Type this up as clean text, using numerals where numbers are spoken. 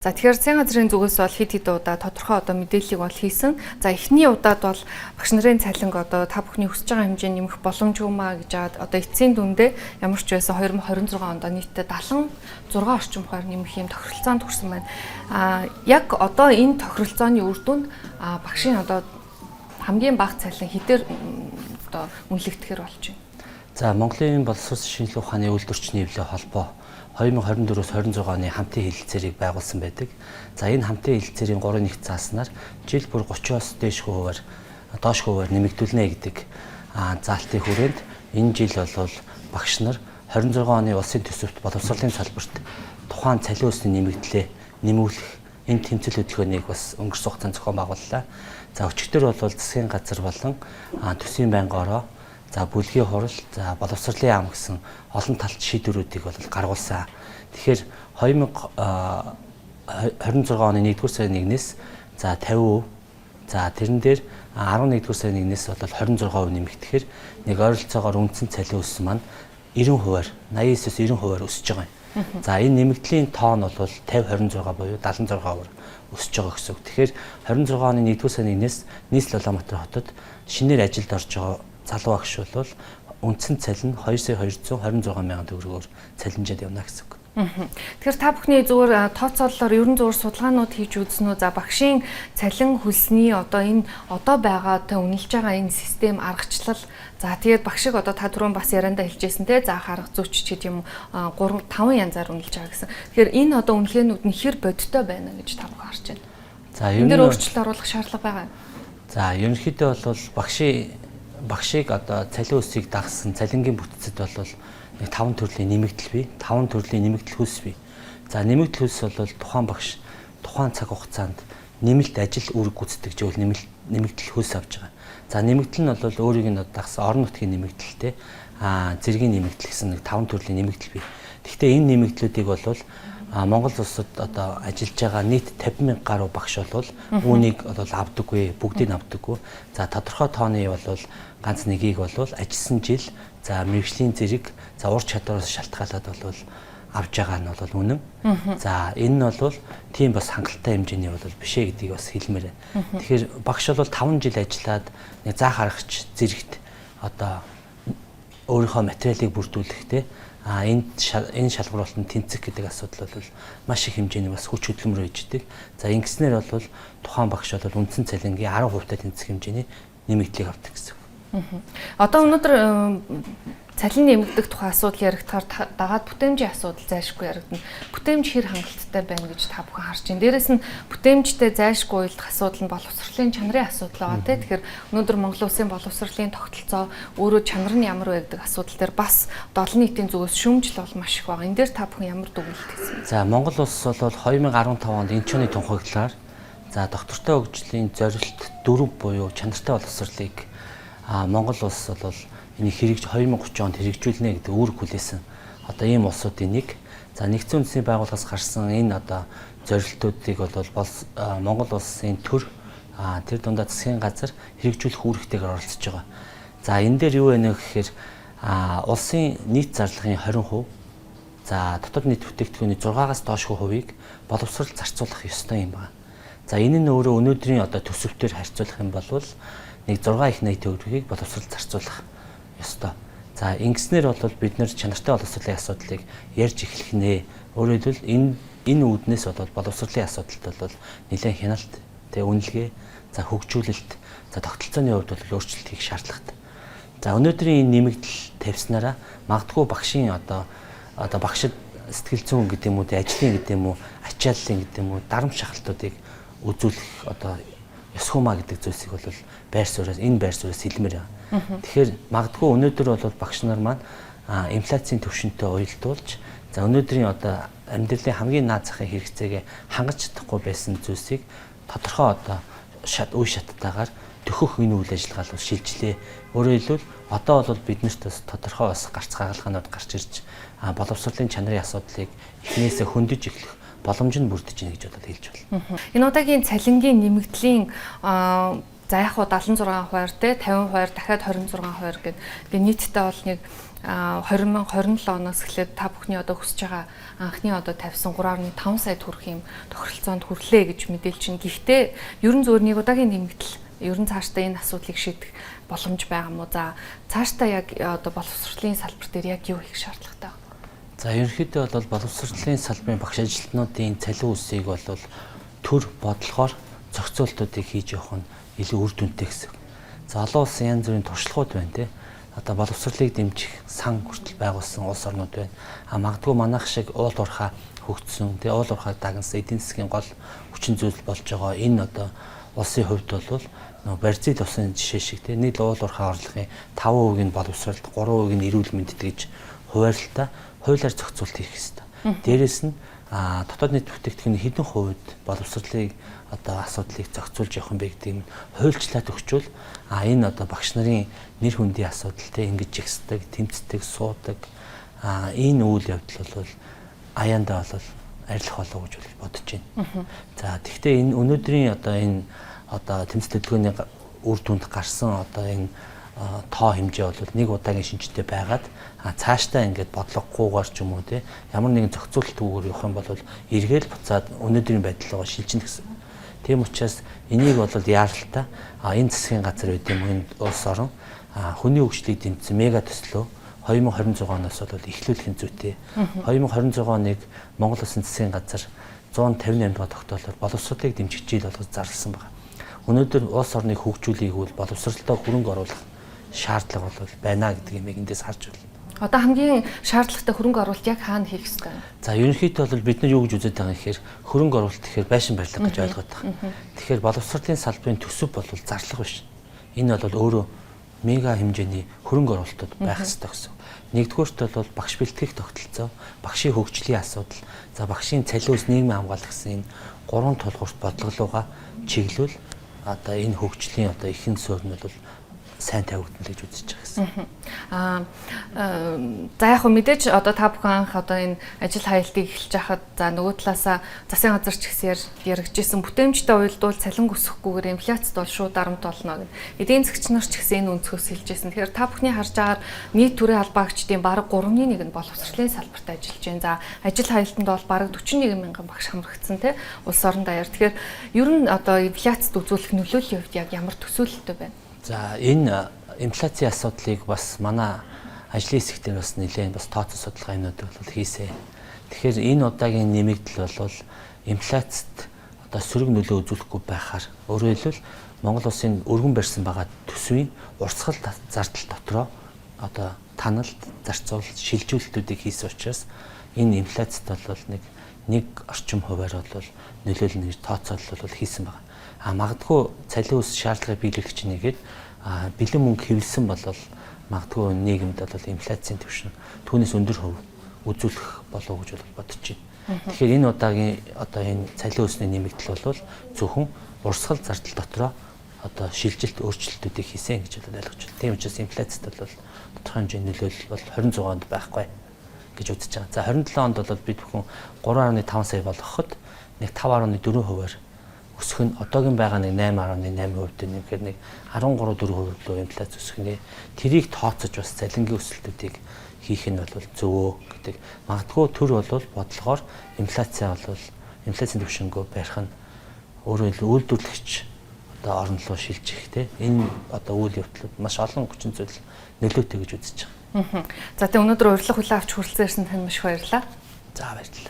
За тэгэхээр засгийн газрын зүгээс бол хэд хэд удаа тодорхой мэдээллийг бол хийсэн. За эхний удаад бол багш нарын цалинг та бүхний хүсэж байгаа хэмжээнд нэмэх боломжгүй маа гэж эцсийн дүндээ ямар ч байсан 2026 онд нийтдээ 76 орчим хувиар нэмэх юм тохиролцоонд хүрсэн байна. Яг энэ тохиролцооны үр дүнд багшийн хамгийн бага цалин хэдээр үнэлэгдэхээр болж байна. За Монголын боловсрол шинжилгээ ухааны үйлдвэрчний эвлэлийн холбоо 2024-өөс 26 оны хамтын хэлэлцээрийг байгуулсан байдаг. За энэ хамтын хэлэлцээрийн 3-1 зааснаар жил бүр 30-оос доош хувиар нэмэгдүүлнэ гэдэг заалтын хүрээнд энэ жил бол багш нар 26 оны улсын төсөвт боловсролын салбарт тухайн цалин өсний нэмүүлэх энэ тэмцэл хөтөлбөрийг бас өнгөрсөн хугацаанд зохион байгууллаа. За өчигдөр бол засгийн газар болон төсвийн байнгын ороо бүлгийн хурал, боловсролын ам гэсэн олон талт шийдвэрүүдийг бол гаргуулсан. Тэгэхээр 2026 оны 1-р сарын 1-ээс 50%, тэрэн дээр 11-р сарын 1-ээс бол 26% нэмэгдэхээр нэг ойролцоогоор үндсэн цалин өссөн маань 90%-аар 89-с 90%-аар өсөж байгаа юм. За энэ нэмэгдлийн тоон бол 50-26 буюу 76%-аар өсөж байгаа гэсэн үг. Тэгэхээр 26 оны 1-р сарын 1-ээс нийслэл Улаанбаатар хотод шинээр ажилд орж байгаа залуу багш бол үндсэн цалин 2,226 мянган төгрөгөөр цалинжаад явна гэсэн үг. Тэгэхээр та бүхний зүгээр тооцоололоор ерөн зур судалгаанууд хийж үзсэн үү? За багшийн цалин хөлсний энэ байгаа үнэлж байгаа энэ систем аргачлал. За тэгээд багшиг та түрүүн бас яриандаа хэлжсэн те. За харах зүйч ч гэдэм 3-5 янзаар үнэлж байгаа гэсэн. Тэгэхээр энэ үнэлгээнүүд нь хэр бодиттой байна гэж та бүхэн харж байна. За энэ дээр өөрчлөлт оруулах шаардлага байгаа юм. За ерөнхийдөө бол багшийг цалин өсийг дагсан цалингийн бүтцэд бол нэг 5 төрлийн нэмэгдэл бий. 5 төрлийн нэмэгдэл хөлс бий. За нэмэгдэл хөлс бол тухайн багш тухайн цаг хугацаанд нэмэлт ажил үүрэг гүйцэтгэж байвал нэмэгдэл хөлс авч байгаа. За нэмэгдэл нь бол өөрийг нь дагсан орон нутгийн нэмэгдэлтэй зэргийн нэмэгдэл гэсэн нэг 5 төрлийн нэмэгдэл бий. Гэхдээ энэ нэмэгдлүүдийг бол Монгол улсад ажиллаж байгаа нийт 50,000 гаруй багш бол үүнийг авдаггүй, бүгдийг авдаггүй. За тодорхой тооны бол ганц нэгийг бол ажилласан жил, мэргэжлийн зэрэг, ур чадвараас шалтгаалаад бол авж байгаа нь бол үнэн. За энэ нь бол тийм бас хангалттай хэмжээний бол биш ээ гэдгийг бас хэлмээр байна. Тэгэхээр багш бол 5 жил ажиллаад нэг заа харагч зэрэгт өөрийнхөө материалыг бүрдүүлэхдээ энэ шалгуулалтанд тэнцэх гэдэг асуудал бол маш их хэмжээний бас хүч хөдөлмөр байж идэг. За ингэснээр бол тухайн багш бол үндсэн цалингийн 10% та тэнцэх хэмжээний нэмэгдлийг авдаг гэсэн. Өнөөдөр цалин нэмэгдэх тухай асуудал яригдахаар дагаад бүтээмжийн асуудал зайлшгүй яригдана. Бүтээмж хэр хангалттай байна гэж та бүхэн харж байна. Дээрээс нь бүтээмжтэй зайлшгүй уйлдах асуудал нь боловсролын чанарын асуудал байгаа тийм. Тэгэхээр өнөөдөр Монгол улсын боловсролын тогтолцоо өөрөө чанар нь ямар вэ гэдэг асуудал дээр бас олон нийтийн зүгээс шүүмжил бол маш их байгаа. Энэ дээр та бүхэн ямар дүгнэлт хийсэн бэ? За Монгол улс бол 2015 онд Инчууны тунхаглалаар доктортой хөгжлийн зорилт 4 буюу чанартай боловсролыг Монгол улс бол энийг 2030 онд хэрэгжүүлнэ гэдэг үүрэг хүлээсэн. Ийм улсуудын нэг. За нэгдсэн үндэсний байгууллагаас гарсан энэ зорилтуудыг бол Монгол улсын тэр дундаа засгийн газар хэрэгжүүлэх үүрэгтэйгээр оролцож байгаа. За энэ дээр юу вэ гэхээр улсын нийт зарлагын 20%, дотоод нийт бүтээгдэхүүний 6-аас доош хувийг боловсрол зарцуулах ёстой юм байна. За энэ нь өөрөө өнөөдрийн төсөвтөөр харьцуулах юм бол нэг 6,8 төгрөгийг боловсрол зарцуулах ёстой. За ингэснээр бол бид нэр чанартай боловсролын асуудлыг ярьж эхлэх нэ. Өөрөөр хэлбэл энэ үүднээс боловсролын асуудалд бол нэлээд хяналт, үнэлгээ, хөгжүүлэлт, тогтолцооны хувьд бол өөрчлөлт хийх шаардлагатай. За өнөөдрийн энэ нэмэгдэл тавьснараа магадгүй багшийн багшид сэтгэл зүйн гэдэг юм уу, ажлын гэдэг юм уу, ачааллын гэдэг юм уу, дарамт шахалтуудыг үзүүлэх ёсхумаа гэдэг зүйлсийг бол байр сууриас хэлмээр байна. Тэгэхээр магадгүй өнөөдөр бол багш нар маань инфляцийн түвшинтэй уялдуулж өнөөдрийн амьдралын хамгийн наад захын хэрэгцээгээ хангаж чадахгүй байсан зүйлсийг тодорхой үе шаттайгаар төхөх энэ үйл ажиллагаа бол шилжлээ. Өөрөөр хэлбэл бол биднэрт бас тодорхой бас гарц хагалгаанууд гарч ирж боловсролын чанарын асуудлыг эхнээсээ хөндөж эхлэх боломж нь бүрдэж байна гэж хэлж байна. Энэ удаагийн цалингийн нэмэгдлийн За яг хуу 76% те 50% дахиад 26% гэдэг. Тэгээ нийтдээ бол нэг 2027 оноос эхлээд та бүхний одоо хүсэж байгаа анхны одоо тавьсан 3.5 сая төгрөг юм тохиролцоонд хүрлээ гэж мэдээлж байна. Гэхдээ ерөн зөвөр нэг удаагийн нэмэгдэл ерөн цаашдаа энэ асуудлыг шийдэх боломж байгаа мó. За цаашдаа яг одоо боловсролын салбар дээр яг юу хийх шаардлагатай вэ? За ерөнхийдөө бол боловсролын салбарын багш ажилтнуудын цалин үсийг бол төр бодлохоор зохицуултуудыг хийж явах нь илүү үр дүнтэй гэсэн. За олон улсын янз бүрийн туршлагууд байна те. Одоо боловсролыг дэмжих сан хүртэл байгуулсан улс орнууд байна. Магадгүй манайх шиг уул уурхай хөгжсөн, тэгээ уул уурхай дагнасан эдийн засгийн гол хүчин зүйл болж байгаа энэ одоо улсын хувьд бол Бразил улсын жишээ шиг те нийт уул уурхай орлогын 5% нь боловсролд, 3% нь эрүүл мэндэд гэж хуваарлалтаа хуулиар зохицуулт хийх хэрэгтэй. Дээрээс нь дотоод нийт бүтээгдэхүүний хэдэн хувьд боловсролыг одоо асуудлыг зохицуулж явах юм бэ гэдэг нь хуульчлаад өгчвөл энэ одоо багш нарын нэр хүндийн асуудалтай ингэж жигсдэг, тэмцдэг, суудаг энэ үйл явдал бол аяандаа бол арилах болов гэж бодож байна. За тэгвэл энэ өнөөдрийн одоо энэ одоо тэмцэл төлөвлөгөөний үр дүнд гарсан одоо энэ тоо хэмжээ бол нэг удаагийн шинжтэй байгаад цаашдаа ингээд бодлогогүйгээр ч юм уу те ямар нэгэн зохицуулалтгүйгээр явах юм бол эргээл буцаад өнөөдрийн байдлаа шилжинэ гэсэн. Тийм учраас энийг бол яаралтай энэ засгийн газар үед юм энэ улс орон хүний хөгжлийг дэмжсэн мега төслөө 2026 оноос бол эхлүүлэх зүйтэй. 2026 оныг Монгол Улсын засгийн газар 158 дахь тогтоолоор боловсролыг дэмжих жил болгож зарласан байна. Өнөөдөр улс орныг хөгжүүлэх үйл боловсролтой хөрөнгө оруулах шаардлага бол байна гэдэг юм эндээс харж байна. Одоо хамгийн шаардлагатай хөрөнгө оруулалт яг хаана хийх ёстой вэ? За ерөнхийдөө бол бид нар юу гэж үзэж байгаа юм гэхээр хөрөнгө оруулалт гэхээр байшин барилга гэж ойлгоод байгаа. Тэгэхээр боловсролын салбарын төсөв бол зарлага биш. Энэ бол өөрөө мега хэмжээний хөрөнгө оруулалтууд байх ёстой гэсэн. Нэгдүгээрт бол багш бэлтгэх тогтолцоо, багшийн хөгжлийн асуудал, за багшийн цалин үс нийгмийн хамгаалах гэсэн энэ гурван тулгуурт бодлогоогоо чиглүүл одоо энэ хөгжлийн одоо ихэнх суурь нь бол сайн тавигдана гэж үзэж байгаа гэсэн. За яг хөө мэдээж одоо та бүхэн анх одоо энэ ажил хаялтыг эхэлж байхад за нөгөө талаасаа засгийн газар ч гэсэн яригдчихсэн бүтээмжтэй уялдуул цалин өсөхгүйгээр инфляцид бол шууд дарамт болно гэдэг. Эдийн засгч нар ч гэсэн энэ өнцгөөс хэлжсэн. Тэгэхээр та бүхний харж байгаагаар нийт төрийн албаагчдын бараг 3-ны 1 нь боловсролын салбарт ажиллаж байна. За ажил хаялтанд бол бараг 41 мянган багш хамрагдсан тий улс орон даяар. Тэгэхээр ер нь одоо инфляцид үзүүлэх нөлөөллийн хувьд яг ямар төсөөлөлттэй байна? За энэ инфляцийн асуудлыг бас манай ажлын хэсэгтэр бас нэлээд бас тооцоо судалгаанууд бол хийсэн. Тэгэхээр энэ удаагийн нэмэгдэл бол инфляцид одоо сөрөг нөлөө үзүүлэхгүй байхаар өөрөөр хэлбэл Монгол улсын өргөн барьсан байгаа төсвийн урсгал зардал дотроо одоо таналт, зарцуулалт, шилжүүлэлтүүдийг хийсэн учраас энэ инфляцид бол нэг орчим хувиар бол нөлөөлнө гэж тооцоолол бол хийсэн байна. Магадгүй цалин үс шаардлагыг биелүүлэх чинь нэгээд бэлэн мөнгө хэвлсэн бол магадгүй нийгэмд бол инфляцийн түвшин түүнээс өндөр хөв үзүүлэх болов уу гэж бодож байна. Тэгэхээр энэ удаагийн одоо энэ цалин үсний нэмэгдэл бол зөвхөн урсгал зардал дотроо одоо шилжилт өөрчлөлтүүдийг хийсэн гэж ойлгож байна. Тийм учраас инфляцид бол тодорхой хэмжээний нөлөөлөл бол 26 онд байхгүй гэж үзэж байгаа. За 27 онд бол бид бүхэн 3.5 сая болгоход нэг 5.4%-аар өсөх нь одоогийн байгаа нэг 8.8% нэмэхээр нэг 13.4% рүү инфляц өсөх нэ. Тэрийг тооцож бас цалингийн өсөлтүүдийг хийх нь бол зөвөө гэдэг. Магадгүй төр бол бодлогоор инфляцийн түвшингөө барих нь өөрөөр хэлбэл үйлдвэрлэгч одоо орон руу шилжих те энэ одоо үйл явдлууд маш олон хүчин зүйл нөлөөтэй гэж үзэж байгаа. За тэгээ өнөөдөр урилга хүлээн авч хүрэлцээрсэн тань маш их баярлалаа. За баярлалаа.